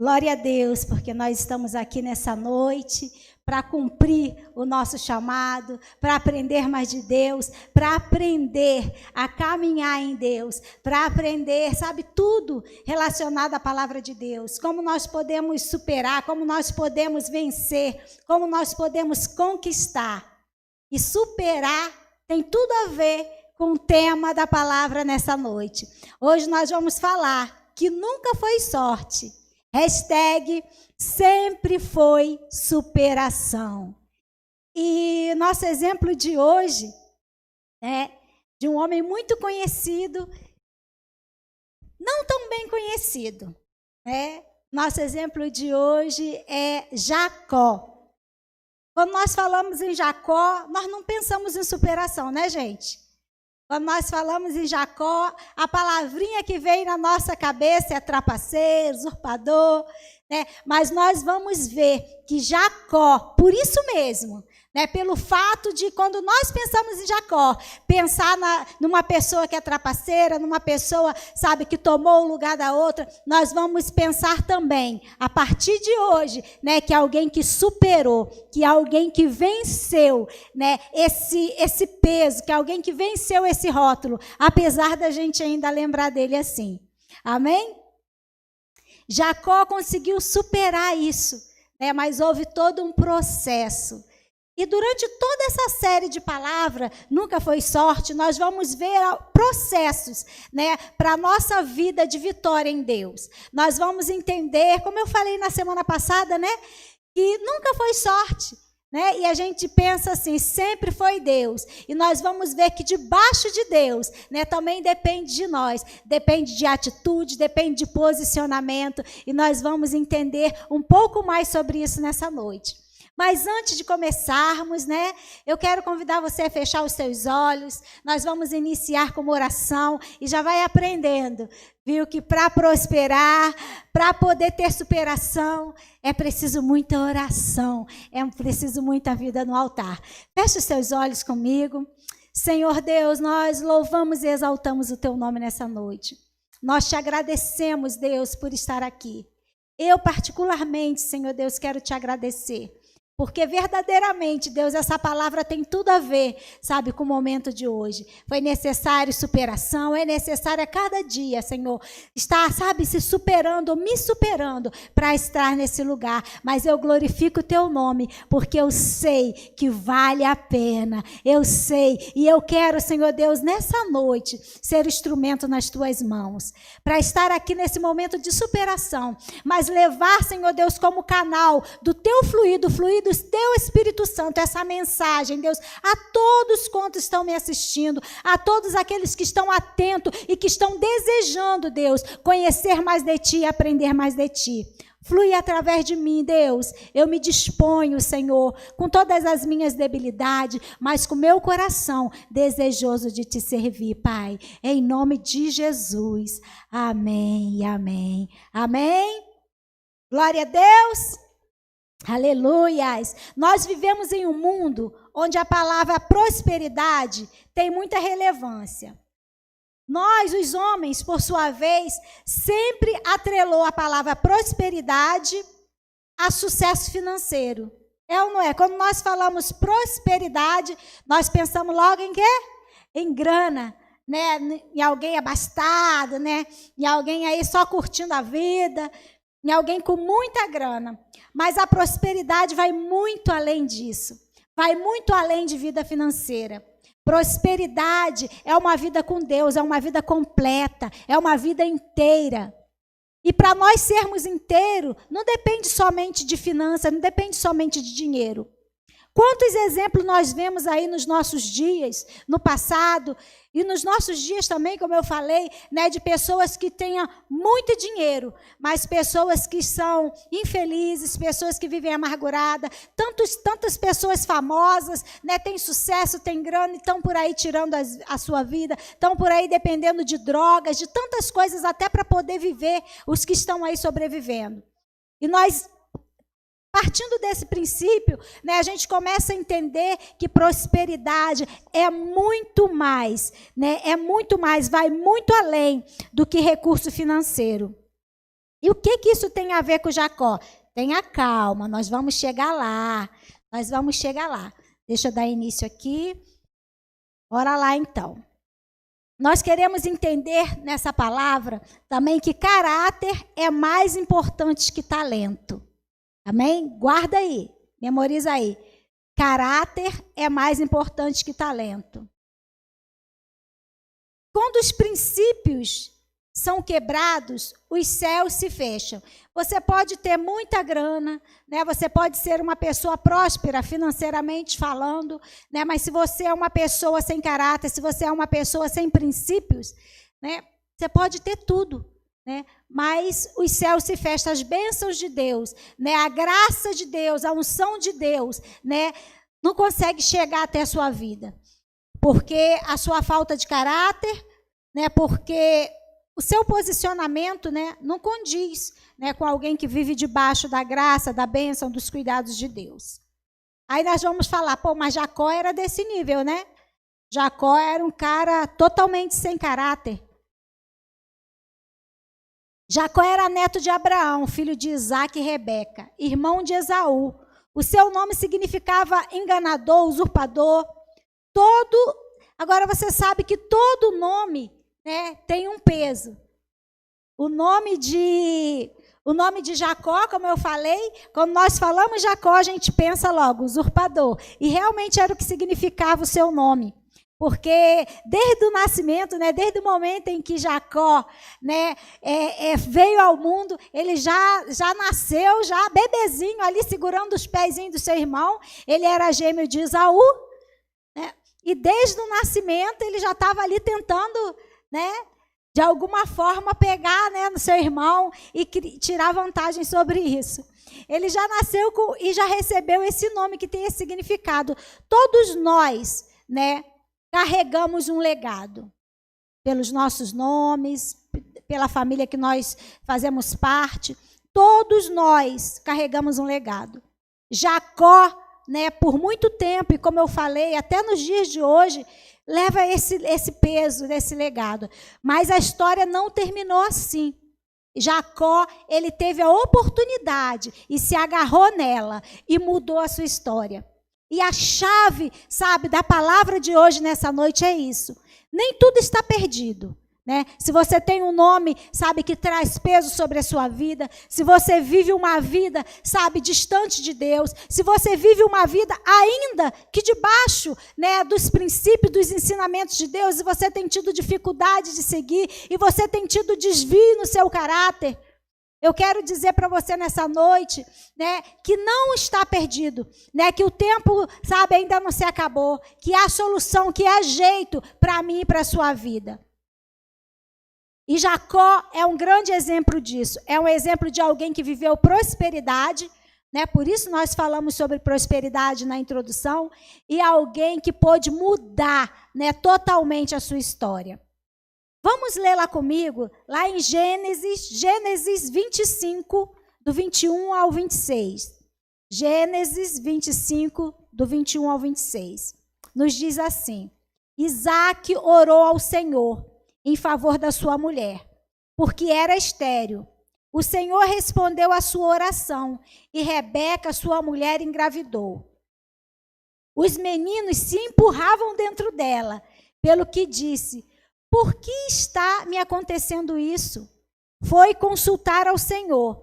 Glória a Deus, porque nós estamos aqui nessa noite para cumprir o nosso chamado, para aprender mais de Deus, para aprender a caminhar em Deus, para aprender, sabe, tudo relacionado à palavra de Deus, como nós podemos superar, como nós podemos vencer, como nós podemos conquistar. E superar tem tudo a ver com o tema da palavra nessa noite. Hoje nós vamos falar que nunca foi sorte. Hashtag sempre foi superação. E nosso exemplo de hoje é de um homem muito conhecido, não tão bem conhecido. Nosso exemplo de hoje é Jacó. Quando nós falamos em Jacó, nós não pensamos em superação, né, gente? Quando nós falamos em Jacó, a palavrinha que vem na nossa cabeça é trapaceiro, usurpador, né? Mas nós vamos ver que Jacó, por isso mesmo, né, pelo fato de quando nós pensamos em Jacó, pensar numa pessoa que é trapaceira, numa pessoa, sabe, que tomou o lugar da outra, nós vamos pensar também, a partir de hoje, né, que alguém que superou, que alguém que venceu, né, esse peso, que alguém que venceu esse rótulo, apesar da gente ainda lembrar dele assim. Amém? Jacó conseguiu superar isso, né, mas houve todo um processo. E durante toda essa série de palavras, nunca foi sorte, nós vamos ver processos, né, para a nossa vida de vitória em Deus. Nós vamos entender, como eu falei na semana passada, né, que nunca foi sorte, né, e a gente pensa assim, sempre foi Deus. E nós vamos ver que debaixo de Deus, né, também depende de nós, depende de atitude, depende de posicionamento, e nós vamos entender um pouco mais sobre isso nessa noite. Mas antes de começarmos, né, eu quero convidar você a fechar os seus olhos. Nós vamos iniciar com uma oração e já vai aprendendo, viu, que para prosperar, para poder ter superação, é preciso muita oração, é preciso muita vida no altar. Feche os seus olhos comigo. Senhor Deus, nós louvamos e exaltamos o teu nome nessa noite. Nós te agradecemos, Deus, por estar aqui. Eu particularmente, Senhor Deus, quero te agradecer. Porque verdadeiramente, Deus, essa palavra tem tudo a ver, sabe, com o momento de hoje. Foi necessário superação, é necessário a cada dia, Senhor, estar, sabe, se superando, me superando para estar nesse lugar. Mas eu glorifico o teu nome, porque eu sei que vale a pena. Eu sei, e eu quero, Senhor Deus, nessa noite, ser instrumento nas tuas mãos. Para estar aqui nesse momento de superação, mas levar, Senhor Deus, como canal do teu fluido do teu Espírito Santo, essa mensagem, Deus, a todos quantos estão me assistindo, a todos aqueles que estão atentos e que estão desejando, Deus, conhecer mais de Ti e aprender mais de Ti. Flui através de mim, Deus. Eu me disponho, Senhor, com todas as minhas debilidades, mas com meu coração desejoso de Te servir, Pai. Em nome de Jesus. Amém, amém, amém. Glória a Deus. Aleluias! Nós vivemos em um mundo onde a palavra prosperidade tem muita relevância. Nós, os homens, por sua vez, sempre atrelou a palavra prosperidade a sucesso financeiro. É ou não é? Quando nós falamos prosperidade, nós pensamos logo em quê? Em grana, né? Em alguém abastado, né? Em alguém aí só curtindo a vida, em alguém com muita grana. Mas a prosperidade vai muito além disso. Vai muito além de vida financeira. Prosperidade é uma vida com Deus, é uma vida completa, é uma vida inteira. E para nós sermos inteiros, não depende somente de finanças, não depende somente de dinheiro. Quantos exemplos nós vemos aí nos nossos dias, no passado, e nos nossos dias também, como eu falei, né, de pessoas que tenham muito dinheiro, mas pessoas que são infelizes, pessoas que vivem amarguradas, tantas pessoas famosas, né, têm sucesso, têm grana e estão por aí tirando a sua vida, estão por aí dependendo de drogas, de tantas coisas até para poder viver, os que estão aí sobrevivendo. E nós, partindo desse princípio, né, a gente começa a entender que prosperidade é muito mais, né, vai muito além do que recurso financeiro. E o que isso tem a ver com Jacó? Tenha calma, nós vamos chegar lá. Nós vamos chegar lá. Deixa eu dar início aqui. Bora lá, então. Nós queremos entender nessa palavra também que caráter é mais importante que talento. Amém? Guarda aí, memoriza aí. Caráter é mais importante que talento. Quando os princípios são quebrados, os céus se fecham. Você pode ter muita grana, né? Você pode ser uma pessoa próspera financeiramente falando, né? Mas se você é uma pessoa sem caráter, se você é uma pessoa sem princípios, né? Você pode ter tudo, né? Mas os céus se fecham, as bênçãos de Deus, né? A graça de Deus, a unção de Deus, né? Não consegue chegar até a sua vida, porque a sua falta de caráter, né? Porque o seu posicionamento, né, não condiz, né, com alguém que vive debaixo da graça, da bênção, dos cuidados de Deus. Aí nós vamos falar, pô, mas Jacó era desse nível, né? Jacó era um cara totalmente sem caráter. Jacó era neto de Abraão, filho de Isaque e Rebeca, irmão de Esaú. O seu nome significava enganador, usurpador. Agora você sabe que todo nome, né, tem um peso. O nome de Jacó, como eu falei, quando nós falamos Jacó, a gente pensa logo, usurpador. E realmente era o que significava o seu nome. Porque desde o nascimento, né, desde o momento em que Jacó, né, veio ao mundo, ele já nasceu, já bebezinho ali, segurando os pezinhos do seu irmão. Ele era gêmeo de Esaú, né, e desde o nascimento ele já estava ali tentando, né, de alguma forma pegar, né, no seu irmão e tirar vantagem sobre isso. Ele já nasceu e já recebeu esse nome que tem esse significado. Todos nós, né, carregamos um legado. Pelos nossos nomes, pela família que nós fazemos parte, todos nós carregamos um legado. Jacó, né, por muito tempo, e como eu falei, até nos dias de hoje, leva esse peso, esse legado. Mas a história não terminou assim. Jacó, ele teve a oportunidade e se agarrou nela e mudou a sua história. E a chave, sabe, da palavra de hoje nessa noite é isso. Nem tudo está perdido, né? Se você tem um nome, sabe, que traz peso sobre a sua vida, se você vive uma vida, sabe, distante de Deus, se você vive uma vida ainda que debaixo, né, dos princípios, dos ensinamentos de Deus, e você tem tido dificuldade de seguir, e você tem tido desvio no seu caráter, eu quero dizer para você nessa noite, né, que não está perdido, né, que o tempo, sabe, ainda não se acabou, que há solução, que há jeito para mim e para a sua vida. E Jacó é um grande exemplo disso. É um exemplo de alguém que viveu prosperidade, né? Por isso nós falamos sobre prosperidade na introdução, e alguém que pôde mudar, né, totalmente a sua história. Vamos ler lá comigo, lá em Gênesis 25, do 21 ao 26. Gênesis 25, do 21 ao 26. Nos diz assim: Isaque orou ao Senhor em favor da sua mulher, porque era estéril. O Senhor respondeu à sua oração, e Rebeca, sua mulher, engravidou. Os meninos se empurravam dentro dela, pelo que disse: por que está me acontecendo isso? Foi consultar ao Senhor.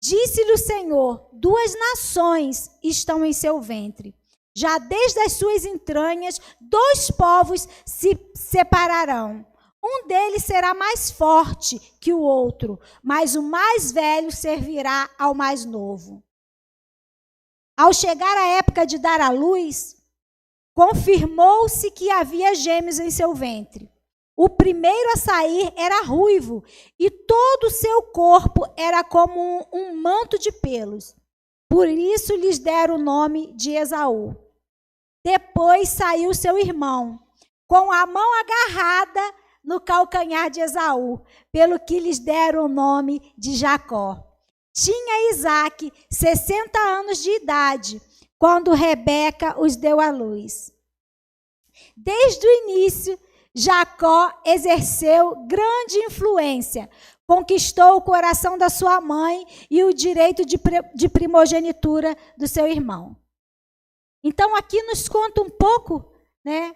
Disse-lhe o Senhor: 2 nações estão em seu ventre. Já desde as suas entranhas, 2 povos se separarão. Um deles será mais forte que o outro, mas o mais velho servirá ao mais novo. Ao chegar a época de dar à luz, confirmou-se que havia gêmeos em seu ventre. O primeiro a sair era ruivo, e todo o seu corpo era como um manto de pelos. Por isso lhes deram o nome de Esaú. Depois saiu seu irmão, com a mão agarrada no calcanhar de Esaú, pelo que lhes deram o nome de Jacó. Tinha Isaque 60 anos de idade, quando Rebeca os deu à luz. Desde o início, Jacó exerceu grande influência, conquistou o coração da sua mãe e o direito de primogenitura do seu irmão. Então, aqui nos conta um pouco, né,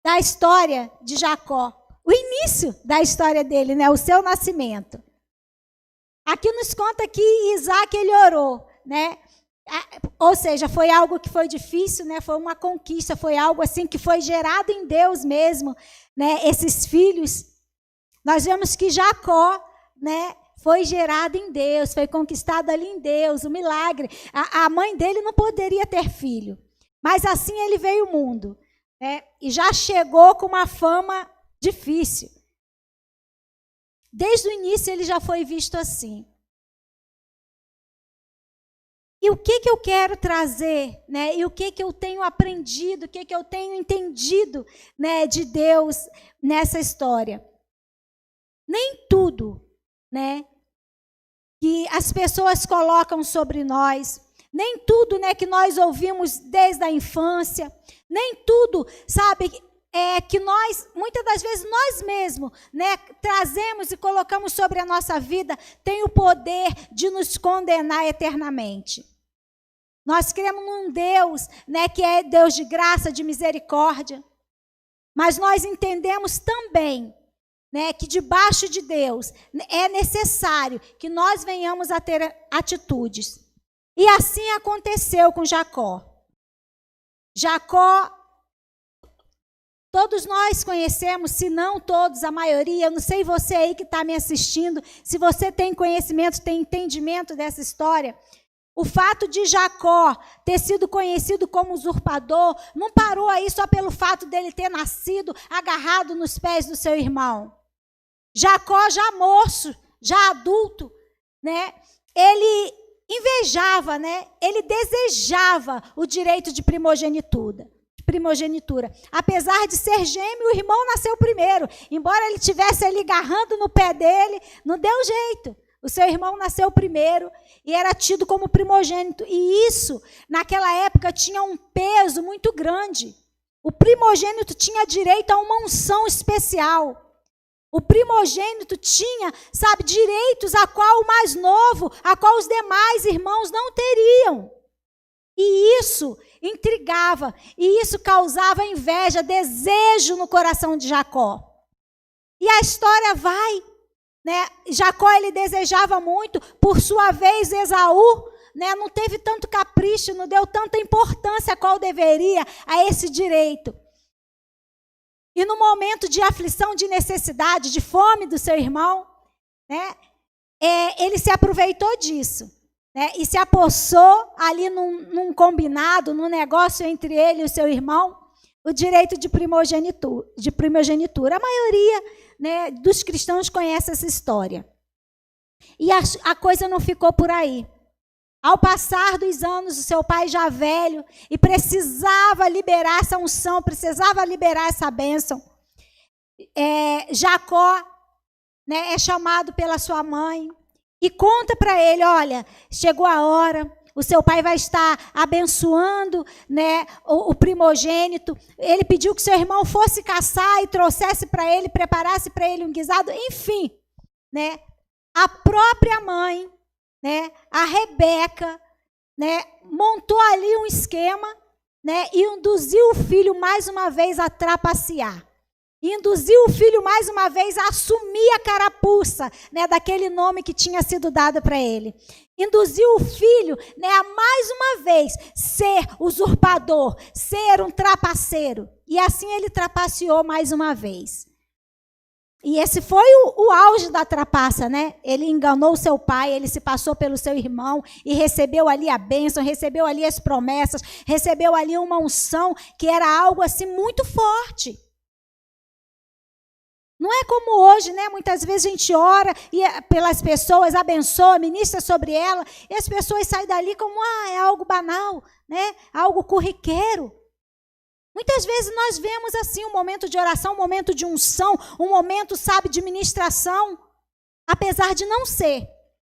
da história de Jacó, o início da história dele, né, o seu nascimento. Aqui nos conta que Isaac, ele orou, né, ou seja, foi algo que foi difícil, né, foi uma conquista, foi algo assim que foi gerado em Deus mesmo, né, esses filhos. Nós vemos que Jacó, né, foi gerado em Deus, foi conquistado ali em Deus, o milagre. A mãe dele não poderia ter filho, mas assim ele veio ao mundo, né, e já chegou com uma fama difícil. Desde o início ele já foi visto assim. E o que eu quero trazer, né? E o que eu tenho aprendido, o que eu tenho entendido, né, de Deus nessa história? Nem tudo, né, que as pessoas colocam sobre nós, nem tudo, né, que nós ouvimos desde a infância, nem tudo, sabe, que nós, muitas das vezes, nós mesmos, né, trazemos e colocamos sobre a nossa vida, tem o poder de nos condenar eternamente. Nós cremos num Deus, né, que é Deus de graça, de misericórdia, mas nós entendemos também, né, que debaixo de Deus é necessário que nós venhamos a ter atitudes. E assim aconteceu com Jacó. Jacó, todos nós conhecemos, se não todos, a maioria. Eu não sei você aí que está me assistindo, se você tem conhecimento, tem entendimento dessa história. O fato de Jacó ter sido conhecido como usurpador não parou aí só pelo fato dele ter nascido agarrado nos pés do seu irmão. Jacó, já moço, já adulto, né, ele invejava, né, ele desejava o direito de primogenitura. Apesar de ser gêmeo, o irmão nasceu primeiro. Embora ele estivesse ali agarrando no pé dele, não deu jeito. O seu irmão nasceu primeiro e era tido como primogênito. E isso, naquela época, tinha um peso muito grande. O primogênito tinha direito a uma unção especial. O primogênito tinha, sabe, direitos a qual o mais novo, a qual os demais irmãos não teriam. E isso intrigava, e isso causava inveja, desejo no coração de Jacó. E a história vai, né? Jacó, ele desejava muito, por sua vez Esaú, né, não teve tanto capricho, não deu tanta importância a qual deveria a esse direito. E no momento de aflição, de necessidade, de fome do seu irmão, né, ele se aproveitou disso, né, e se apossou ali num combinado, num negócio entre ele e o seu irmão, o direito de primogenitura. A maioria, né, dos cristãos conhece essa história. E a coisa não ficou por aí. Ao passar dos anos, o seu pai já velho e precisava liberar essa unção, precisava liberar essa bênção. Jacó, né, é chamado pela sua mãe e conta para ele, olha, chegou a hora, o seu pai vai estar abençoando, né, o primogênito. Ele pediu que seu irmão fosse caçar e trouxesse para ele, preparasse para ele um guisado, enfim, né, a própria mãe, né, a Rebeca, né, montou ali um esquema, né, e induziu o filho mais uma vez a trapacear. Induziu o filho mais uma vez a assumir a carapuça, né, daquele nome que tinha sido dado para ele. Induziu o filho, né, a mais uma vez ser usurpador, ser um trapaceiro. E assim ele trapaceou mais uma vez. E esse foi o auge da trapaça, né? Ele enganou seu pai, ele se passou pelo seu irmão e recebeu ali a bênção, recebeu ali as promessas, recebeu ali uma unção que era algo assim muito forte. Não é como hoje, né? Muitas vezes a gente ora e pelas pessoas, abençoa, ministra sobre ela, e as pessoas saem dali como, é algo banal, né? Algo corriqueiro. Muitas vezes nós vemos assim um momento de oração, um momento de unção, um momento, sabe, de ministração, apesar de não ser.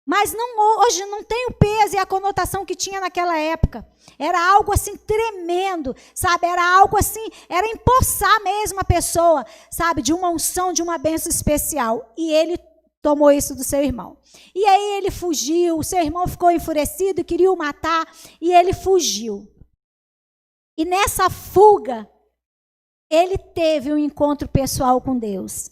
Mas hoje não tem o peso e a conotação que tinha naquela época. Era algo assim tremendo, sabe? Era algo assim, era empossar mesmo a pessoa, sabe? De uma unção, de uma bênção especial. E ele tomou isso do seu irmão. E aí ele fugiu, o seu irmão ficou enfurecido, queria o matar, e ele fugiu. E nessa fuga, ele teve um encontro pessoal com Deus.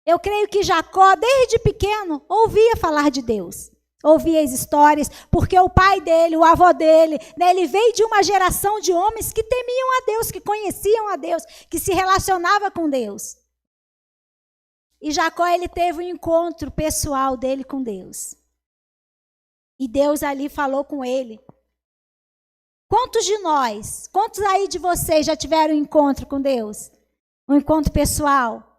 Eu creio que Jacó, desde pequeno, ouvia falar de Deus. Ouvia as histórias, porque o pai dele, o avô dele, né, ele veio de uma geração de homens que temiam a Deus, que conheciam a Deus, que se relacionava com Deus. E Jacó, ele teve um encontro pessoal dele com Deus. E Deus ali falou com ele. Quantos de nós, quantos aí de vocês já tiveram um encontro com Deus? Um encontro pessoal?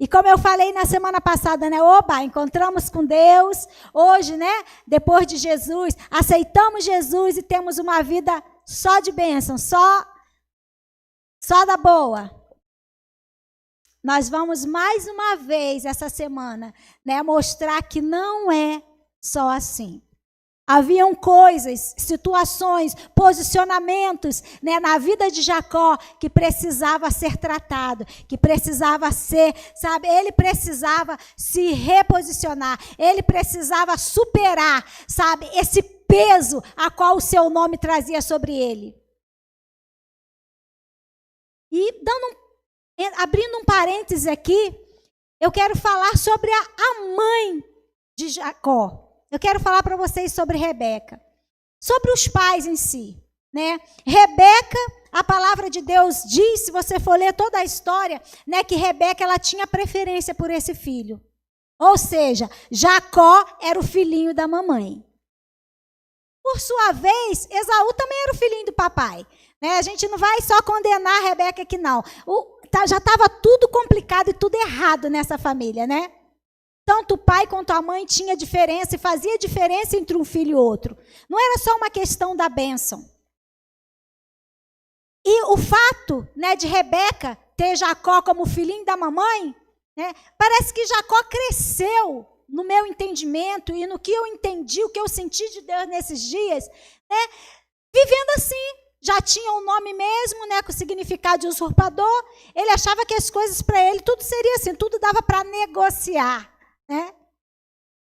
E como eu falei na semana passada, né? Oba, encontramos com Deus. Hoje, né? Depois de Jesus, aceitamos Jesus e temos uma vida só de bênção, só da boa. Nós vamos mais uma vez essa semana, né? Mostrar que não é só assim. Haviam coisas, situações, posicionamentos, né, na vida de Jacó que precisava ser tratado, que precisava ser, sabe, ele precisava se reposicionar, ele precisava superar, sabe, esse peso a qual o seu nome trazia sobre ele. E abrindo um parêntese aqui, eu quero falar sobre a mãe de Jacó. Eu quero falar para vocês sobre Rebeca, sobre os pais em si, né? Rebeca, a palavra de Deus diz, se você for ler toda a história, né, que Rebeca ela tinha preferência por esse filho. Ou seja, Jacó era o filhinho da mamãe. Por sua vez, Esaú também era o filhinho do papai, né? A gente não vai só condenar a Rebeca aqui não. Já estava tudo complicado e tudo errado nessa família, né? Tanto o pai quanto a mãe tinha diferença e fazia diferença entre um filho e outro. Não era só uma questão da bênção. E o fato, né, de Rebeca ter Jacó como filhinho da mamãe, né, parece que Jacó cresceu no meu entendimento e no que eu entendi, o que eu senti de Deus nesses dias, né, vivendo assim. Já tinha um nome mesmo, né, com significado de usurpador. Ele achava que as coisas para ele, tudo seria assim, tudo dava para negociar. Né?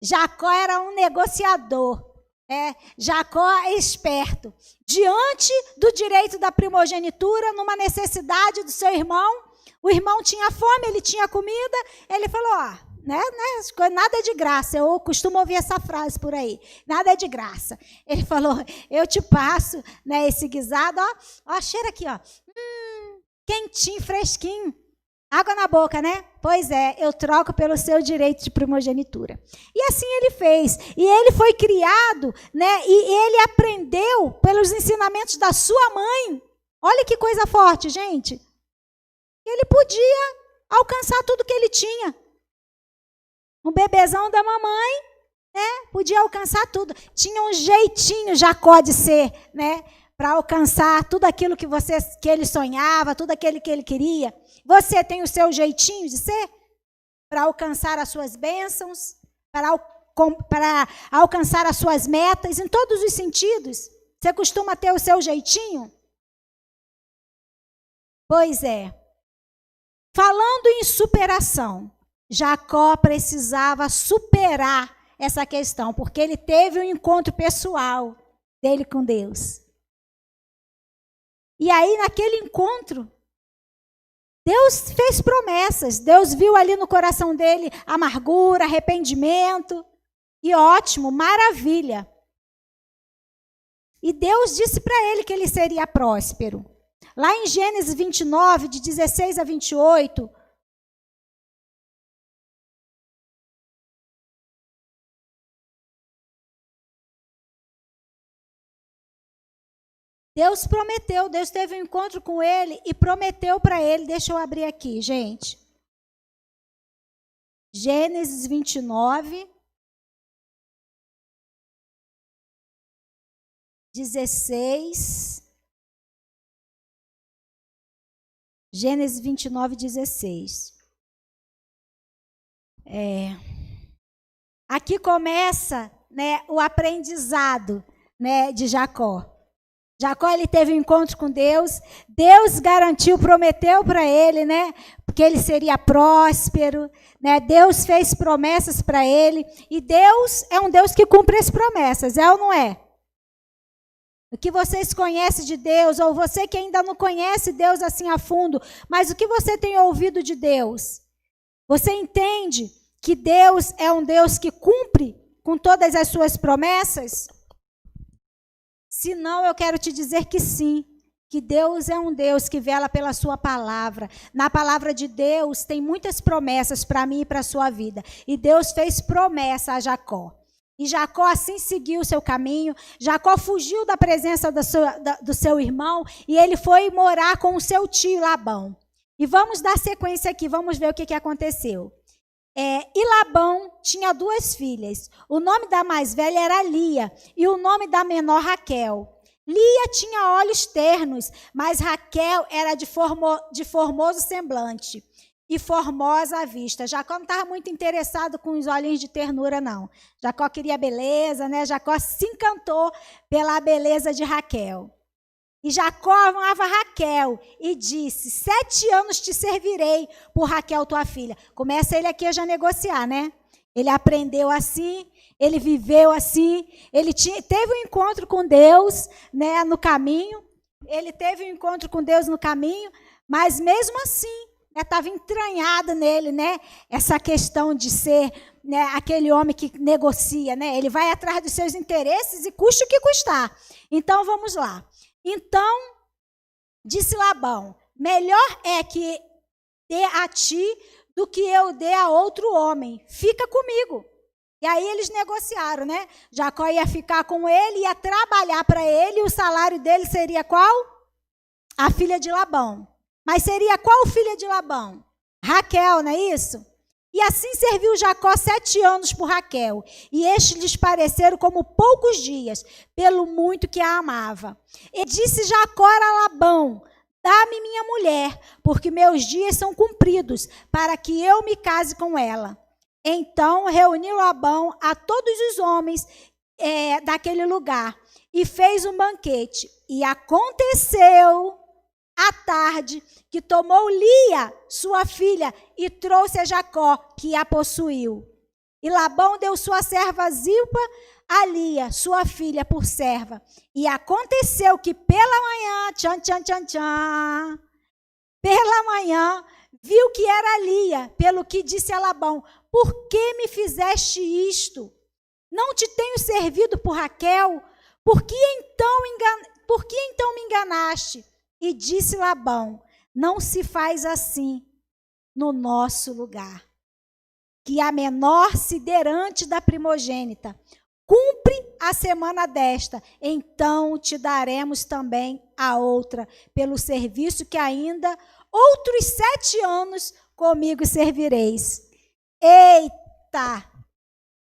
Jacó era um negociador, né? Jacó é esperto. Diante do direito da primogenitura, numa necessidade do seu irmão, o irmão tinha fome, ele tinha comida, ele falou, nada é de graça. Eu costumo ouvir essa frase por aí, nada é de graça. Ele falou, eu te passo, né, esse guisado, ó, cheira aqui, ó, quentinho, fresquinho. Água na boca, né? Pois é, eu troco pelo seu direito de primogenitura. E assim ele fez. E ele foi criado, né? E ele aprendeu pelos ensinamentos da sua mãe. Olha que coisa forte, gente. Ele podia alcançar tudo que ele tinha. Um bebezão da mamãe, né? Podia alcançar tudo. Tinha um jeitinho Jacó de ser, né? Para alcançar tudo aquilo que ele sonhava, tudo aquilo que ele queria. Você tem o seu jeitinho de ser? Para alcançar as suas bênçãos, para alcançar as suas metas, em todos os sentidos. Você costuma ter o seu jeitinho? Pois é. Falando em superação, Jacó precisava superar essa questão, porque ele teve um encontro pessoal dele com Deus. E aí, naquele encontro, Deus fez promessas. Deus viu ali no coração dele amargura, arrependimento. E ótimo, maravilha. E Deus disse para ele que ele seria próspero. Lá em Gênesis 29, de 16 a 28, Deus prometeu, Deus teve um encontro com ele e prometeu para ele, deixa eu abrir aqui, gente. Gênesis 29, 16. Gênesis 29, 16. Aqui começa, né, o aprendizado, né, de Jacó. Jacó, ele teve um encontro com Deus. Deus garantiu, prometeu para ele, né? Que ele seria próspero, né? Deus fez promessas para ele. E Deus é um Deus que cumpre as promessas, é ou não é? O que vocês conhecem de Deus, ou você que ainda não conhece Deus assim a fundo, mas o que você tem ouvido de Deus? Você entende que Deus é um Deus que cumpre com todas as suas promessas? Se não, eu quero te dizer que sim, que Deus é um Deus que vela pela sua palavra. Na palavra de Deus tem muitas promessas para mim e para a sua vida. E Deus fez promessa a Jacó. E Jacó assim seguiu o seu caminho. Jacó fugiu da presença do seu irmão e ele foi morar com o seu tio Labão. E vamos dar sequência aqui, vamos ver o que aconteceu. E Labão tinha 2 filhas. O nome da mais velha era Lia e o nome da menor Raquel. Lia tinha olhos ternos, mas Raquel era de formoso semblante e formosa à vista. Jacó não estava muito interessado com os olhinhos de ternura, não. Jacó queria beleza, né? Jacó se encantou pela beleza de Raquel. E Jacó amava Raquel e disse: 7 anos te servirei por Raquel, tua filha. Começa ele aqui a já negociar, né? Ele aprendeu assim, ele viveu assim, ele teve um encontro com Deus, né, no caminho. Ele teve um encontro com Deus no caminho, mas mesmo assim, estava entranhada nele, né, essa questão de ser, né, aquele homem que negocia, né? Ele vai atrás dos seus interesses e custe o que custar. Então, vamos lá. Então, disse Labão: melhor é que dê a ti do que eu dê a outro homem. Fica comigo. E aí eles negociaram, né? Jacó ia ficar com ele, ia trabalhar para ele, e o salário dele seria qual? A filha de Labão. Mas seria qual filha de Labão? Raquel, não é isso? E assim serviu Jacó 7 anos por Raquel, e estes lhes pareceram como poucos dias, pelo muito que a amava. E disse Jacó a Labão: dá-me minha mulher, porque meus dias são cumpridos, para que eu me case com ela. Então reuniu Labão a todos os homens daquele lugar, e fez um banquete. E aconteceu à tarde que tomou Lia, sua filha, e trouxe a Jacó, que a possuiu. E Labão deu sua serva Zilpa a Lia, sua filha, por serva. E aconteceu que pela manhã, pela manhã, viu que era Lia, pelo que disse a Labão: por que me fizeste isto? Não te tenho servido por Raquel? Por que então me enganaste? E disse Labão: não se faz assim no nosso lugar. Que a menor se derante da primogênita. Cumpre a semana desta, então te daremos também a outra, pelo serviço que ainda outros 7 anos comigo servireis. Eita!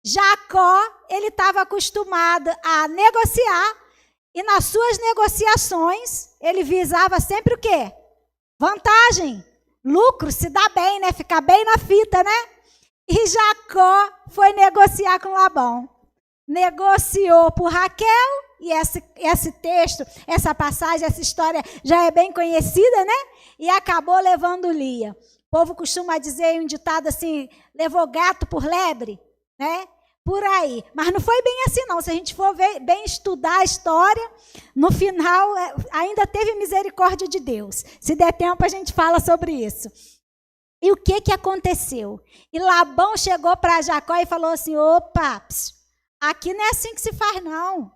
Jacó, ele estava acostumado a negociar, e nas suas negociações, ele visava sempre o quê? Vantagem, lucro, se dá bem, né? Ficar bem na fita, né? E Jacó foi negociar com Labão. Negociou por Raquel, e esse texto, essa passagem, essa história já é bem conhecida, né? E acabou levando Lia. O povo costuma dizer um ditado assim: levou gato por lebre, né? Por aí. Mas não foi bem assim, não. Se a gente for bem estudar a história, no final ainda teve misericórdia de Deus. Se der tempo, a gente fala sobre isso. E o que aconteceu? E Labão chegou para Jacó e falou assim: opa, aqui não é assim que se faz, não.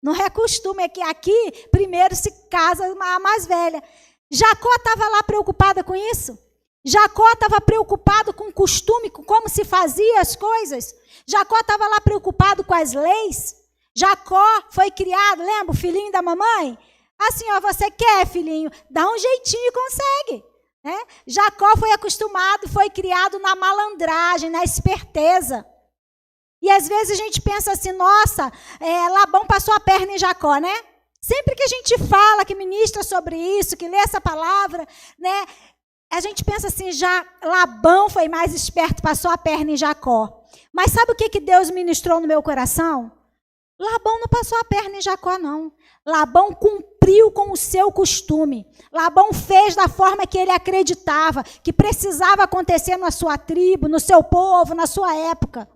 Não é costume, é que aqui primeiro se casa a mais velha. Jacó estava lá preocupada com isso? Jacó estava preocupado com o costume, com como se fazia as coisas? Jacó estava lá preocupado com as leis? Jacó foi criado, lembra, o filhinho da mamãe? Assim, ó, você quer, filhinho? Dá um jeitinho e consegue. Né? Jacó foi acostumado, foi criado na malandragem, na esperteza. E às vezes a gente pensa assim: nossa, Labão passou a perna em Jacó, né? Sempre que a gente fala, que ministra sobre isso, que lê essa palavra, né? A gente pensa assim: já Labão foi mais esperto, passou a perna em Jacó. Mas sabe o que Deus ministrou no meu coração? Labão não passou a perna em Jacó, não. Labão cumpriu com o seu costume. Labão fez da forma que ele acreditava, que precisava acontecer na sua tribo, no seu povo, na sua época.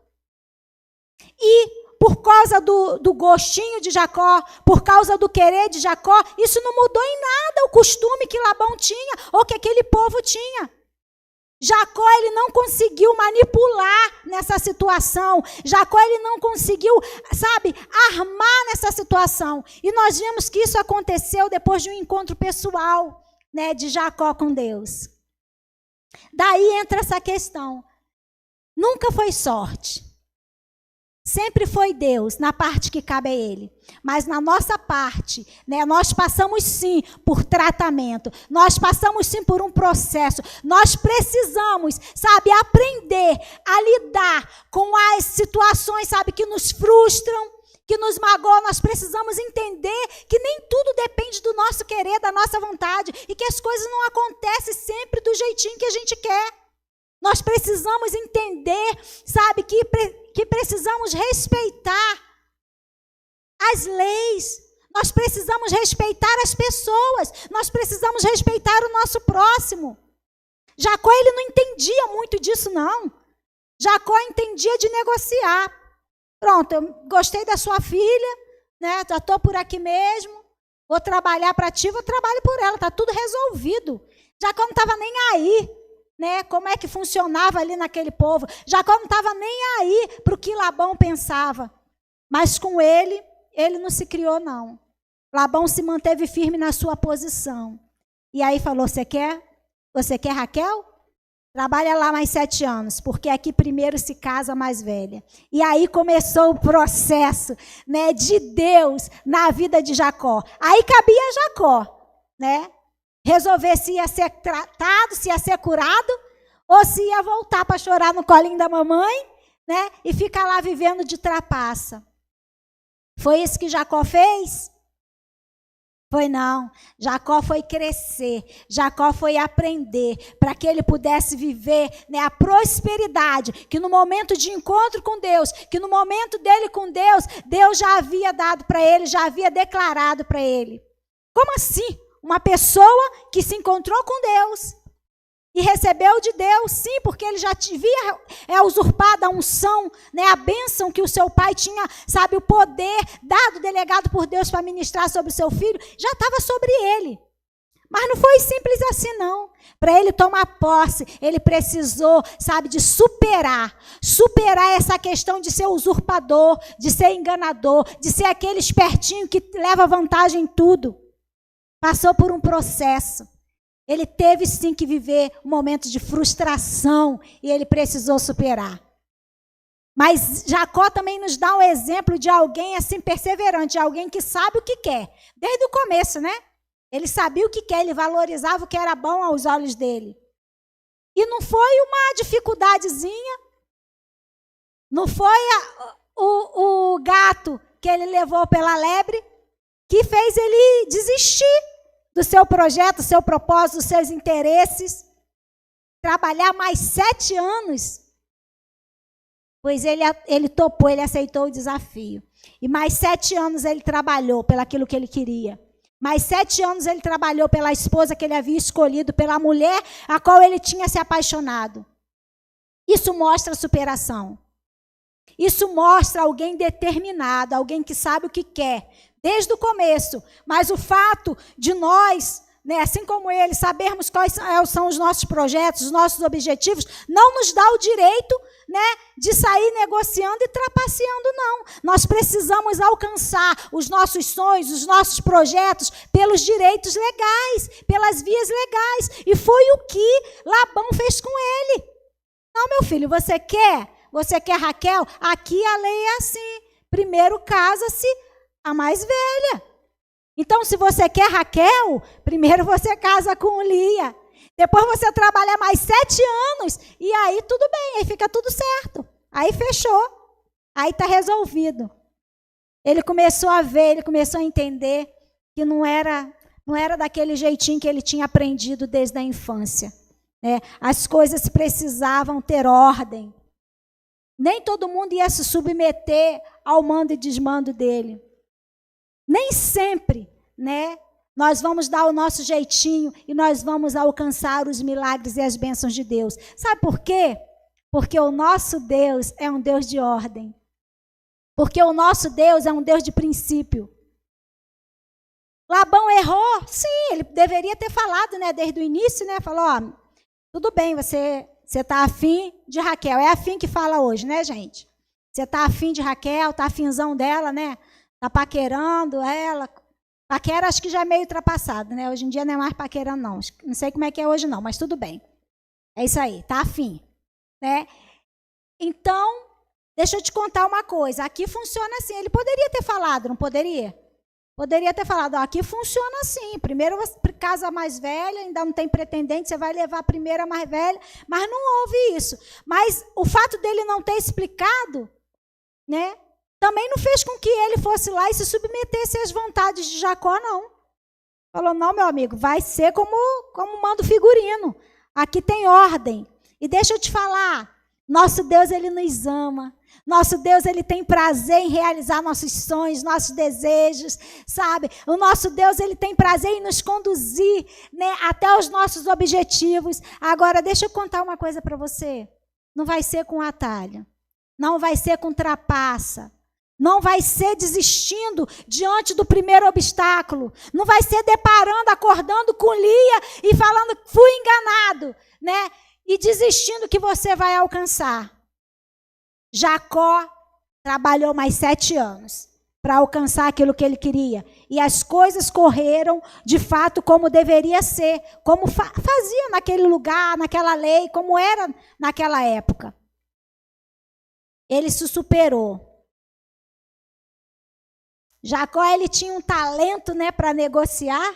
E por causa do gostinho de Jacó, por causa do querer de Jacó, isso não mudou em nada o costume que Labão tinha, ou que aquele povo tinha. Jacó, ele não conseguiu manipular nessa situação. Jacó, ele não conseguiu, armar nessa situação. E nós vimos que isso aconteceu depois de um encontro pessoal, né, de Jacó com Deus. Daí entra essa questão. Nunca foi sorte. Sempre foi Deus, na parte que cabe a Ele. Mas na nossa parte, né, nós passamos sim por tratamento. Nós passamos sim por um processo. Nós precisamos, aprender a lidar com as situações, que nos frustram, que nos magoam. Nós precisamos entender que nem tudo depende do nosso querer, da nossa vontade. E que as coisas não acontecem sempre do jeitinho que a gente quer. Nós precisamos entender, que precisamos respeitar as leis. Nós precisamos respeitar as pessoas. Nós precisamos respeitar o nosso próximo. Jacó, ele não entendia muito disso, não. Jacó entendia de negociar. Pronto, eu gostei da sua filha, né? Já estou por aqui mesmo. Vou trabalhar para ti, vou trabalhar por ela. Está tudo resolvido. Jacó não estava nem aí. Né, como é que funcionava ali naquele povo. Jacó não estava nem aí para o que Labão pensava. Mas com ele não se criou, não. Labão se manteve firme na sua posição. E aí falou, você quer Raquel? Trabalha lá mais 7 anos, porque aqui primeiro se casa a mais velha. E aí começou o processo, né, de Deus na vida de Jacó. Aí cabia a Jacó, né? Resolver se ia ser tratado, se ia ser curado, ou se ia voltar para chorar no colinho da mamãe, né? E ficar lá vivendo de trapaça. Foi isso que Jacó fez? Foi não. Jacó foi crescer, Jacó foi aprender, para que ele pudesse viver, né, a prosperidade, que no momento de encontro com Deus, que no momento dele com Deus, Deus já havia dado para ele, já havia declarado para ele. Como assim? Uma pessoa que se encontrou com Deus e recebeu de Deus, sim, porque ele já havia usurpado a unção, né, a bênção que o seu pai tinha, o poder dado, delegado por Deus para ministrar sobre o seu filho, já estava sobre ele. Mas não foi simples assim, não. Para ele tomar posse, ele precisou, de superar essa questão de ser usurpador, de ser enganador, de ser aquele espertinho que leva vantagem em tudo. Passou por um processo. Ele teve sim que viver um momento de frustração e ele precisou superar. Mas Jacó também nos dá um exemplo de alguém assim perseverante, de alguém que sabe o que quer. Desde o começo, né? Ele sabia o que quer, ele valorizava o que era bom aos olhos dele. E não foi uma dificuldadezinha, não foi o gato que ele levou pela lebre que fez ele desistir do seu projeto, do seu propósito, dos seus interesses. Trabalhar mais 7 anos. Pois ele topou, ele aceitou o desafio. E mais 7 anos ele trabalhou pelaquilo que ele queria. Mais 7 anos ele trabalhou pela esposa que ele havia escolhido, pela mulher a qual ele tinha se apaixonado. Isso mostra superação. Isso mostra alguém determinado, alguém que sabe o que quer. Desde o começo, mas o fato de nós, né, assim como ele, sabermos quais são os nossos projetos, os nossos objetivos, não nos dá o direito, né, de sair negociando e trapaceando, não. Nós precisamos alcançar os nossos sonhos, os nossos projetos pelos direitos legais, pelas vias legais. E foi o que Labão fez com ele. Não, meu filho, você quer Raquel? Aqui a lei é assim. Primeiro casa-se a mais velha. Então, se você quer Raquel, primeiro você casa com Lia. Depois você trabalha mais 7 anos. E aí tudo bem, aí fica tudo certo. Aí fechou. Aí está resolvido. Ele começou a ver, ele começou a entender que não era daquele jeitinho que ele tinha aprendido desde a infância. Né? As coisas precisavam ter ordem. Nem todo mundo ia se submeter ao mando e desmando dele. Nem sempre, né, nós vamos dar o nosso jeitinho e nós vamos alcançar os milagres e as bênçãos de Deus. Sabe por quê? Porque o nosso Deus é um Deus de ordem. Porque o nosso Deus é um Deus de princípio. Labão errou? Sim, ele deveria ter falado, né, desde o início, né? Falou, ó, tudo bem, você está afim de Raquel. É afim que fala hoje, né, gente? Você está afim de Raquel, está afinzão dela, né? Está paquerando ela. Paquera acho que já é meio ultrapassado, né? Hoje em dia não é mais paquerando, não. Não sei como é que é hoje, não, mas tudo bem. É isso aí, está afim, né? Então, deixa eu te contar uma coisa. Aqui funciona assim. Ele poderia ter falado, não poderia? Poderia ter falado, ó, aqui funciona assim. Primeiro você casa a mais velha, ainda não tem pretendente, você vai levar a primeira mais velha. Mas não houve isso. Mas o fato dele não ter explicado, né, também não fez com que ele fosse lá e se submetesse às vontades de Jacó, não. Falou, não, meu amigo, vai ser como manda o figurino. Aqui tem ordem. E deixa eu te falar, nosso Deus, ele nos ama. Nosso Deus, ele tem prazer em realizar nossos sonhos, nossos desejos, sabe? O nosso Deus, ele tem prazer em nos conduzir, né, até os nossos objetivos. Agora, deixa eu contar uma coisa para você. Não vai ser com atalho. Não vai ser com trapaça. Não vai ser desistindo diante do primeiro obstáculo. Não vai ser deparando, acordando com Lia e falando, fui enganado, né? E desistindo que você vai alcançar. Jacó trabalhou mais 7 anos para alcançar aquilo que ele queria. E as coisas correram, de fato, como deveria ser, como fazia naquele lugar, naquela lei, como era naquela época. Ele se superou. Jacó, ele tinha um talento, né, para negociar,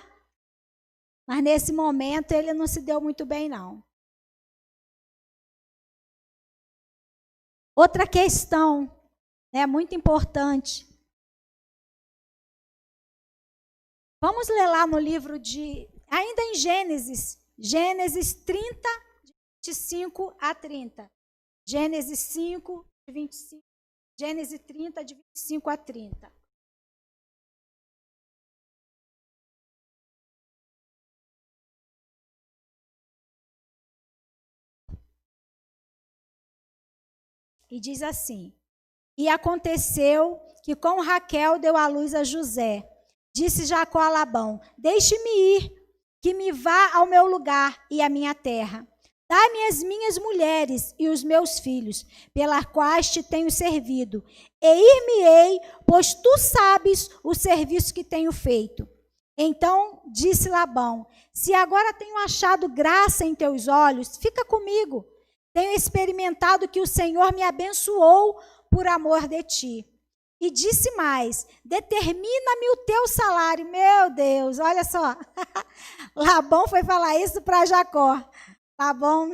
mas nesse momento ele não se deu muito bem, não. Outra questão, né, muito importante. Vamos ler lá no livro ainda em Gênesis 30, de 25 a 30. Gênesis 5, de 25, Gênesis 30, de 25 a 30. E diz assim, e aconteceu que com Raquel deu à luz a José. Disse Jacó a Labão, deixe-me ir, que me vá ao meu lugar e à minha terra. Dá-me as minhas mulheres e os meus filhos, pelas quais te tenho servido, e ir-me-ei, pois tu sabes o serviço que tenho feito. Então disse Labão, se agora tenho achado graça em teus olhos, fica comigo. Tenho experimentado que o Senhor me abençoou por amor de ti. E disse mais, determina-me o teu salário. Meu Deus, olha só. Labão foi falar isso para Jacó. Labão,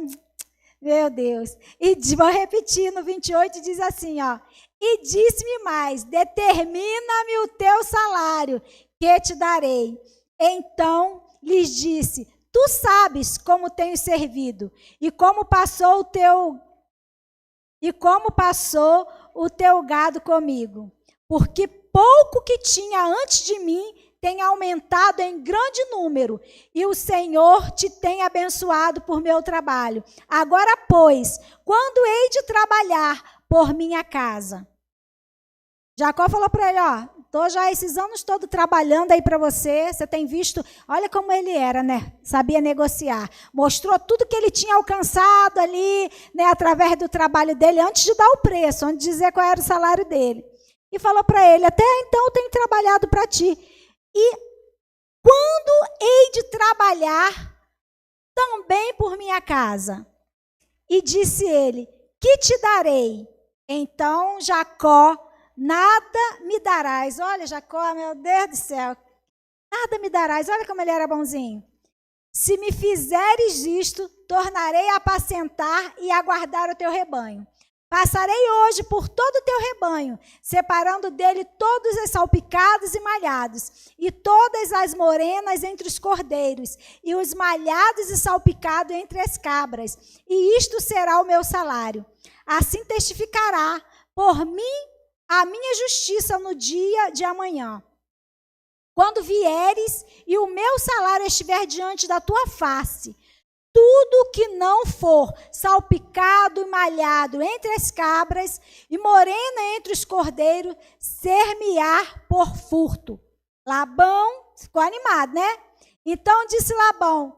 meu Deus. E vou repetir, no 28 diz assim, ó. E disse-me mais, determina-me o teu salário, que te darei. Então lhes disse, tu sabes como tenho servido e como passou o teu gado comigo, porque pouco que tinha antes de mim tem aumentado em grande número, e o Senhor te tem abençoado por meu trabalho. Agora, pois, quando hei de trabalhar por minha casa? Jacó falou para ele, ó, estou já esses anos todos trabalhando aí para você, você tem visto, olha como ele era, né? Sabia negociar. Mostrou tudo que ele tinha alcançado ali, né, através do trabalho dele, antes de dar o preço, antes de dizer qual era o salário dele. E falou para ele, até então eu tenho trabalhado para ti. E quando hei de trabalhar também por minha casa? E disse ele, que te darei? Então Jacó, nada me darás. Olha, Jacó, meu Deus do céu. Nada me darás. Olha como ele era bonzinho. Se me fizeres isto, tornarei a apacentar e a guardar o teu rebanho. Passarei hoje por todo o teu rebanho, separando dele todos os salpicados e malhados, e todas as morenas entre os cordeiros, e os malhados e salpicados entre as cabras. E isto será o meu salário. assim testificará por mim a minha justiça no dia de amanhã. Quando vieres e o meu salário estiver diante da tua face, tudo que não for salpicado e malhado entre as cabras e morena entre os cordeiros, ser-me-á por furto. Labão ficou animado, né? Então disse Labão: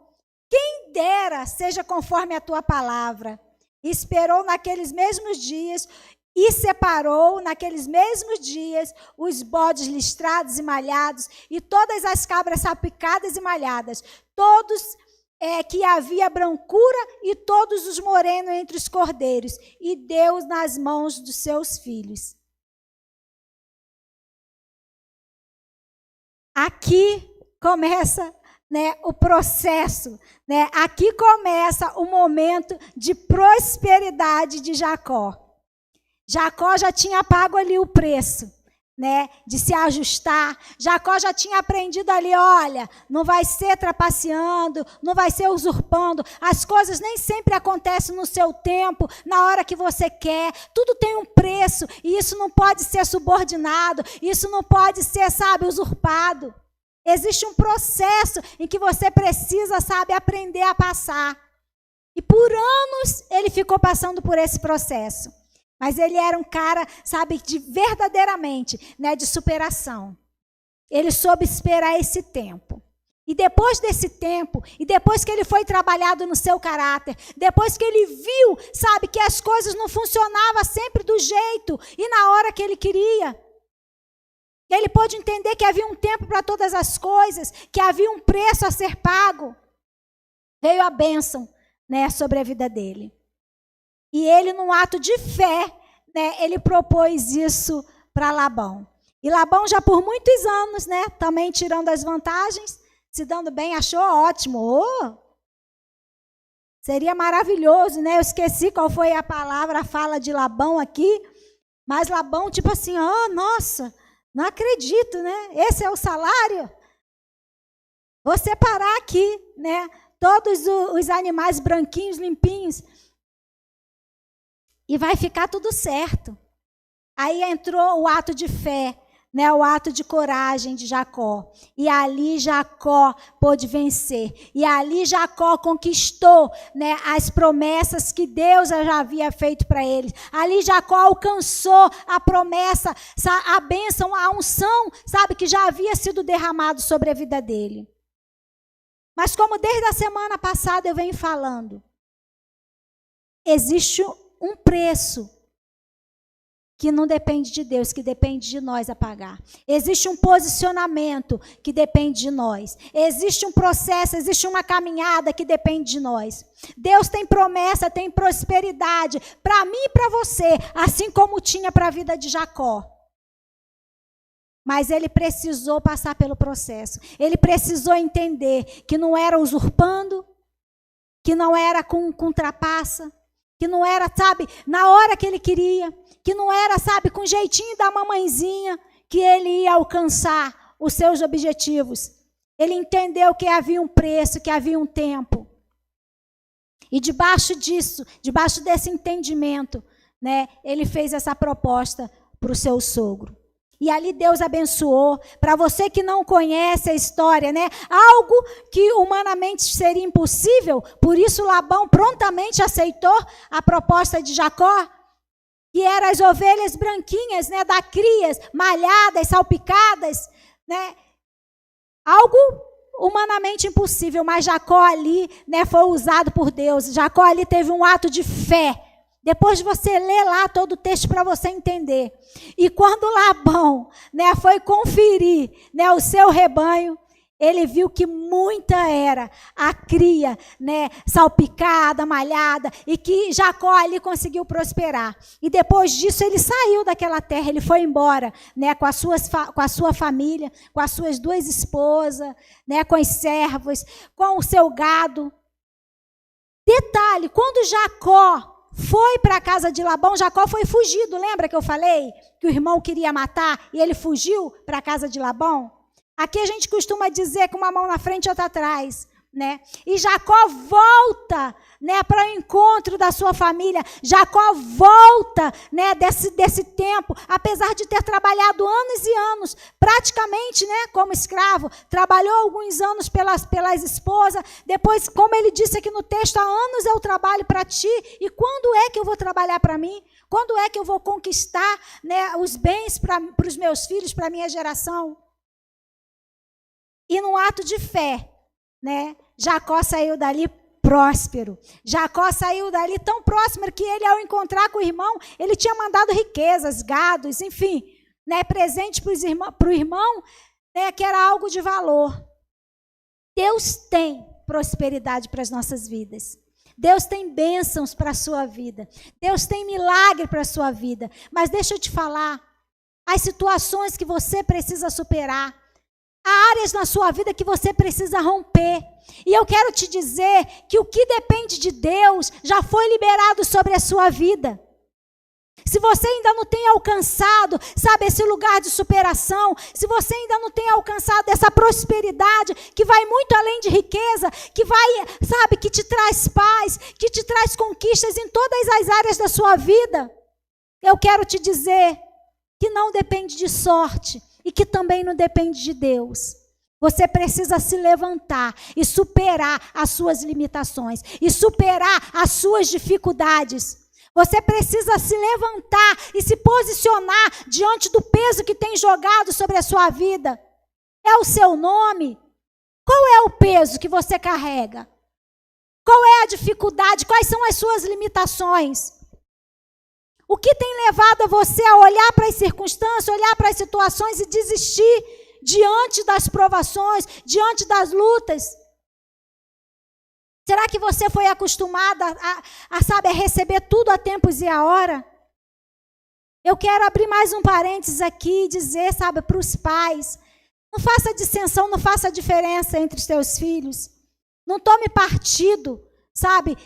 quem dera seja conforme a tua palavra. E esperou naqueles mesmos dias e separou naqueles mesmos dias os bodes listrados e malhados e todas as cabras salpicadas e malhadas, todos que havia brancura e todos os morenos entre os cordeiros, e deu nas mãos dos seus filhos. Aqui começa, né, o processo, né? Aqui começa o momento de prosperidade de Jacó. Jacó já tinha pago ali o preço, né, de se ajustar. Jacó já tinha aprendido ali, olha, não vai ser trapaceando, não vai ser usurpando. As coisas nem sempre acontecem no seu tempo, na hora que você quer. Tudo tem um preço e isso não pode ser subordinado, isso não pode ser, sabe, usurpado. Existe um processo em que você precisa, sabe, aprender a passar. E por anos ele ficou passando por esse processo. Mas ele era um cara, sabe, de verdadeiramente, né, de superação. Ele soube esperar esse tempo. E depois desse tempo, e depois que ele foi trabalhado no seu caráter, depois que ele viu, sabe, que as coisas não funcionavam sempre do jeito e na hora que ele queria, ele pôde entender que havia um tempo para todas as coisas, que havia um preço a ser pago. Veio a bênção, né, sobre a vida dele. E ele, num ato de fé, né, ele propôs isso para Labão. E Labão já por muitos anos, né, também tirando as vantagens, se dando bem, achou ótimo. Oh, seria maravilhoso, né? Eu esqueci qual foi a palavra, a fala de Labão aqui. Mas Labão, tipo assim, nossa, não acredito, né? Esse é o salário? Vou separar aqui, né, todos os animais branquinhos, limpinhos, e vai ficar tudo certo. Aí entrou o ato de fé, né, o ato de coragem de Jacó. E ali Jacó pôde vencer. E ali Jacó conquistou, né, as promessas que Deus já havia feito para ele. Ali Jacó alcançou a promessa, a bênção, a unção, sabe, que já havia sido derramado sobre a vida dele. Mas como desde a semana passada eu venho falando, existe um preço que não depende de Deus, que depende de nós a pagar. Existe um posicionamento que depende de nós. Existe um processo, existe uma caminhada que depende de nós. Deus tem promessa, tem prosperidade para mim e para você, assim como tinha para a vida de Jacó. Mas ele precisou passar pelo processo. Ele precisou entender que não era usurpando, que não era com trapaça, que não era, sabe, na hora que ele queria, que não era, sabe, com jeitinho da mamãezinha, que ele ia alcançar os seus objetivos. Ele entendeu que havia um preço, que havia um tempo. E debaixo disso, debaixo desse entendimento, né, ele fez essa proposta para o seu sogro. E ali Deus abençoou. Para você que não conhece a história, né? Algo que humanamente seria impossível, por isso Labão prontamente aceitou a proposta de Jacó, que eram as ovelhas branquinhas, né, da crias, malhadas, salpicadas, né? Algo humanamente impossível, mas Jacó ali, né, foi usado por Deus. Jacó ali teve um ato de fé. Depois de você ler lá todo o texto para você entender. E quando Labão, né, foi conferir, né, o seu rebanho, ele viu que muita era a cria, né, salpicada, malhada, e que Jacó ali conseguiu prosperar. E depois disso ele saiu daquela terra, ele foi embora, né, com a sua família, com as suas 2 esposas, né, com os servos, com o seu gado. Detalhe, quando Jacó foi para a casa de Labão, Jacó foi fugido. Lembra que eu falei que o irmão queria matar e ele fugiu para a casa de Labão? Aqui a gente costuma dizer com uma mão na frente e outra atrás. né? E Jacó volta, né, para o encontro da sua família. Jacó volta, né, desse tempo, apesar de ter trabalhado anos e anos, praticamente, né, como escravo, trabalhou alguns anos pelas esposas. Depois, como ele disse aqui no texto, há anos eu trabalho para ti, e quando é que eu vou trabalhar para mim? Quando é que eu vou conquistar, né, os bens para os meus filhos, para a minha geração? E num ato de fé, né, Jacó saiu dali próspero. Jacó saiu dali tão próspero que ele, ao encontrar com o irmão, ele tinha mandado riquezas, gados, enfim, né, presente para o irmão, né, que era algo de valor. Deus tem prosperidade para as nossas vidas. Deus tem bênçãos para a sua vida. Deus tem milagre para a sua vida. Mas deixa eu te falar, as situações que você precisa superar, há áreas na sua vida que você precisa romper. E eu quero te dizer que o que depende de Deus já foi liberado sobre a sua vida. Se você ainda não tem alcançado, sabe, esse lugar de superação, se você ainda não tem alcançado essa prosperidade que vai muito além de riqueza, que vai, sabe, que te traz paz, que te traz conquistas em todas as áreas da sua vida, eu quero te dizer que não depende de sorte e que também não depende de Deus. Você precisa se levantar e superar as suas limitações e superar as suas dificuldades. Você precisa se levantar e se posicionar diante do peso que tem jogado sobre a sua vida. É o seu nome? Qual é o peso que você carrega? Qual é a dificuldade? Quais são as suas limitações? O que tem levado a você a olhar para as circunstâncias, olhar para as situações e desistir diante das provações, diante das lutas? Será que você foi acostumada a receber tudo a tempos e a hora? Eu quero abrir mais um parênteses aqui e dizer, sabe, para os pais, não faça dissensão, não faça diferença entre os seus filhos. Não tome partido, sabe,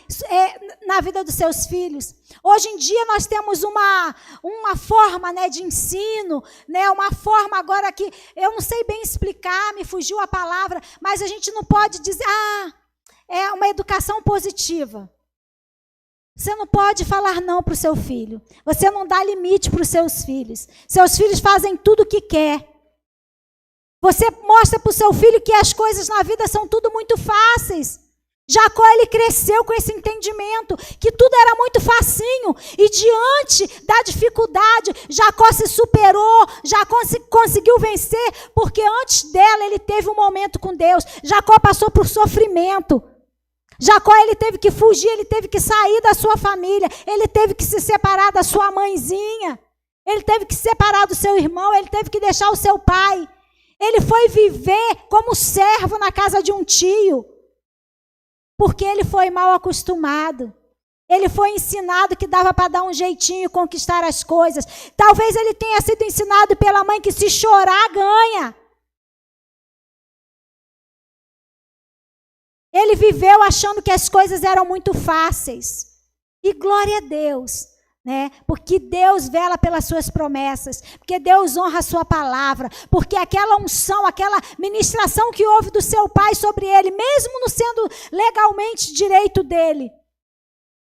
na vida dos seus filhos. Hoje em dia nós temos uma forma, né, de ensino, né, uma forma agora que eu não sei bem explicar, me fugiu a palavra, mas a gente não pode dizer, é uma educação positiva. Você não pode falar não para o seu filho. Você não dá limite para os seus filhos. Seus filhos fazem tudo o que quer. Você mostra para o seu filho que as coisas na vida são tudo muito fáceis. Jacó, ele cresceu com esse entendimento, que tudo era muito facinho, e diante da dificuldade, Jacó se superou, Jacó conseguiu vencer, porque antes dela ele teve um momento com Deus. Jacó passou por sofrimento. Jacó, ele teve que fugir, ele teve que sair da sua família, ele teve que se separar da sua mãezinha, ele teve que se separar do seu irmão, ele teve que deixar o seu pai. Ele foi viver como servo na casa de um tio, porque ele foi mal acostumado. Ele foi ensinado que dava para dar um jeitinho e conquistar as coisas. Talvez ele tenha sido ensinado pela mãe que se chorar, ganha. Ele viveu achando que as coisas eram muito fáceis. E glória a Deus, né? Porque Deus vela pelas suas promessas, porque Deus honra a sua palavra, porque aquela unção, aquela ministração que houve do seu pai sobre ele, mesmo não sendo legalmente direito dele,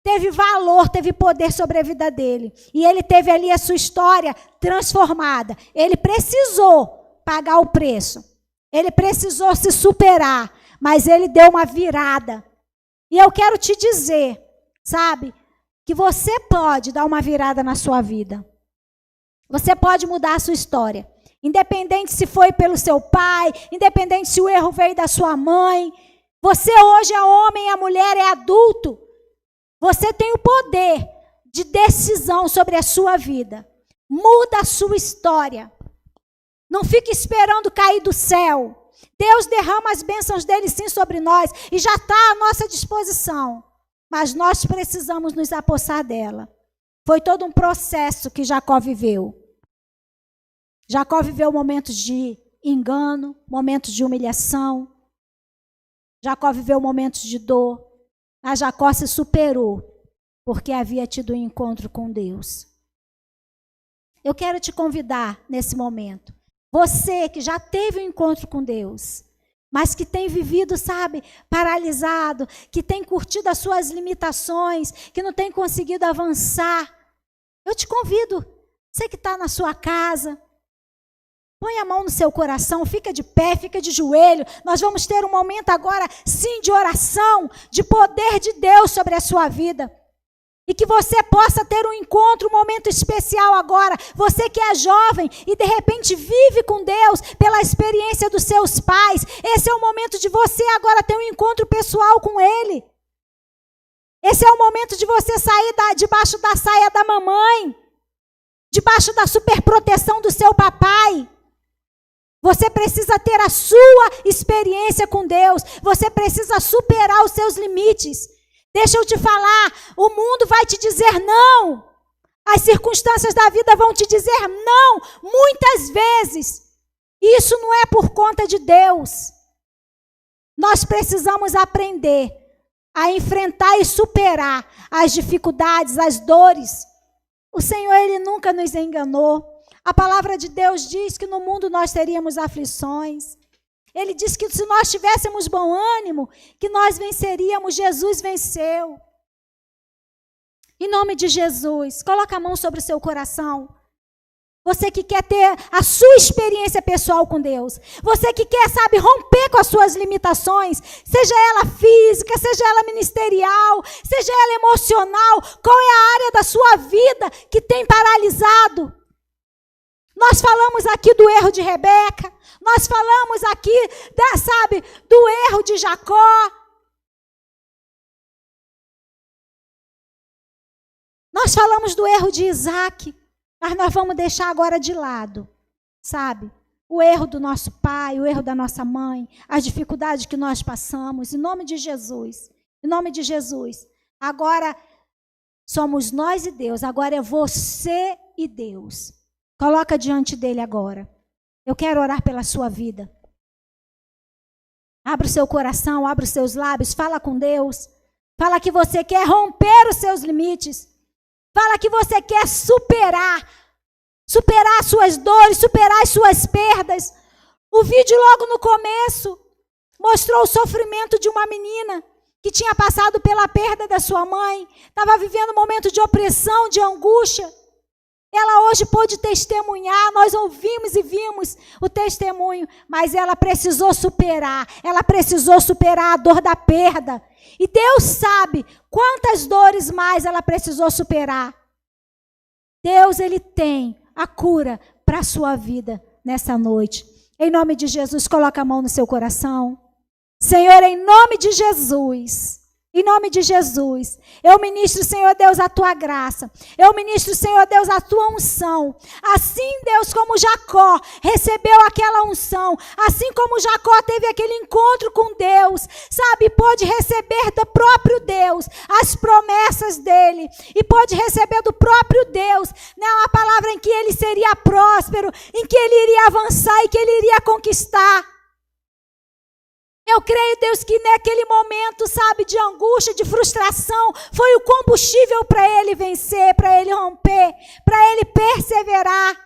teve valor, teve poder sobre a vida dele. E ele teve ali a sua história transformada. Ele precisou pagar o preço. Ele precisou se superar. Mas ele deu uma virada. E eu quero te dizer, sabe, que você pode dar uma virada na sua vida. Você pode mudar a sua história. Independente se foi pelo seu pai, independente se o erro veio da sua mãe. Você hoje é homem, a mulher é adulto. Você tem o poder de decisão sobre a sua vida. Muda a sua história. Não fique esperando cair do céu. Deus derrama as bênçãos dele sim sobre nós e já está à nossa disposição. Mas nós precisamos nos apossar dela. Foi todo um processo que Jacó viveu. Jacó viveu momentos de engano, momentos de humilhação. Jacó viveu momentos de dor. Mas Jacó se superou porque havia tido um encontro com Deus. Eu quero te convidar nesse momento. Você que já teve um encontro com Deus, mas que tem vivido, sabe, paralisado, que tem curtido as suas limitações, que não tem conseguido avançar. Eu te convido, você que está na sua casa, põe a mão no seu coração, fica de pé, fica de joelho. Nós vamos ter um momento agora, sim, de oração, de poder de Deus sobre a sua vida. E que você possa ter um encontro, um momento especial agora. Você que é jovem e de repente vive com Deus pela experiência dos seus pais. Esse é o momento de você agora ter um encontro pessoal com Ele. Esse é o momento de você sair debaixo da saia da mamãe. Debaixo da superproteção do seu papai. Você precisa ter a sua experiência com Deus. Você precisa superar os seus limites. Deixa eu te falar, o mundo vai te dizer não. As circunstâncias da vida vão te dizer não, muitas vezes. Isso não é por conta de Deus. Nós precisamos aprender a enfrentar e superar as dificuldades, as dores. O Senhor, Ele nunca nos enganou. A palavra de Deus diz que no mundo nós teríamos aflições. Ele diz que se nós tivéssemos bom ânimo, que nós venceríamos. Jesus venceu. Em nome de Jesus, coloca a mão sobre o seu coração. Você que quer ter a sua experiência pessoal com Deus. Você que quer, sabe, romper com as suas limitações. Seja ela física, seja ela ministerial, seja ela emocional. Qual é a área da sua vida que tem paralisado? Nós falamos aqui do erro de Rebeca. Nós falamos aqui, sabe, do erro de Jacó. Nós falamos do erro de Isaac. Mas nós vamos deixar agora de lado, sabe? O erro do nosso pai, o erro da nossa mãe, as dificuldades que nós passamos, em nome de Jesus. Em nome de Jesus. Agora somos nós e Deus, agora é você e Deus. Coloca diante dele agora. Eu quero orar pela sua vida. Abra o seu coração, abra os seus lábios, fala com Deus. Fala que você quer romper os seus limites. Fala que você quer superar as suas dores, superar as suas perdas. O vídeo logo no começo mostrou o sofrimento de uma menina que tinha passado pela perda da sua mãe, estava vivendo um momento de opressão, de angústia. Ela hoje pôde testemunhar, nós ouvimos e vimos o testemunho, mas ela precisou superar a dor da perda. E Deus sabe quantas dores mais ela precisou superar. Deus, Ele tem a cura para a sua vida nessa noite. Em nome de Jesus, coloca a mão no seu coração. Senhor, em nome de Jesus. Em nome de Jesus, eu ministro, Senhor Deus, a tua graça. Eu ministro, Senhor Deus, a tua unção. Assim, Deus, como Jacó recebeu aquela unção, assim como Jacó teve aquele encontro com Deus, sabe, pôde receber do próprio Deus as promessas dele, e pôde receber do próprio Deus, né, uma palavra em que ele seria próspero, em que ele iria avançar e que ele iria conquistar. Eu creio, Deus, que naquele momento, sabe, de angústia, de frustração, foi o combustível para ele vencer, para ele romper, para ele perseverar.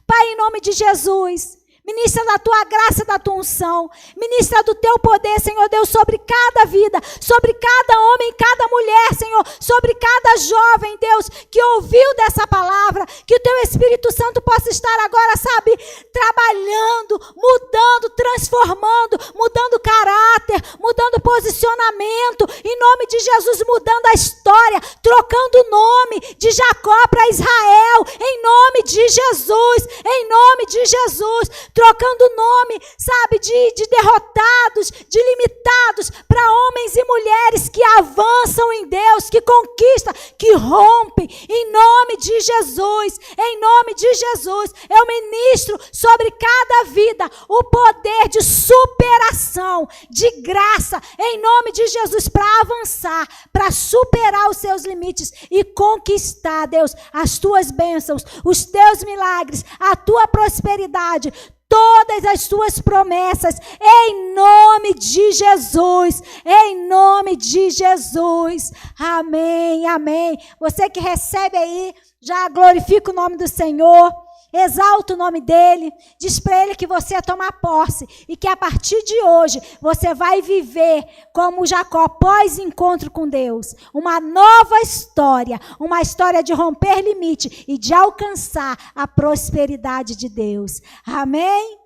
Pai, em nome de Jesus, ministra da tua graça, da tua unção, ministra do teu poder, Senhor Deus, sobre cada vida, sobre cada homem, cada mulher, Senhor, sobre cada jovem, Deus, que ouviu dessa palavra, que o teu Espírito Santo possa estar agora, sabe, trabalhando, mudando, transformando, mudando caráter, mudando posicionamento, em nome de Jesus, mudando a história, trocando o nome de Jacó para Israel, em nome de Jesus, em nome de Jesus, trocando o nome, sabe, de derrotados, de limitados, para homens e mulheres que avançam em Deus, que conquistam, que rompem, em nome de Jesus, em nome de Jesus. Eu ministro sobre cada vida o poder de superação, de graça, em nome de Jesus, para avançar, para superar os seus limites e conquistar, Deus, as tuas bênçãos, os teus milagres, a tua prosperidade, todas as tuas promessas, em nome de Jesus, em nome de Jesus, amém, amém. Você que recebe aí, já glorifica o nome do Senhor, exalta o nome dele, diz para ele que você é tomar posse e que a partir de hoje você vai viver como Jacó pós-encontro com Deus, uma nova história, uma história de romper limite e de alcançar a prosperidade de Deus. Amém?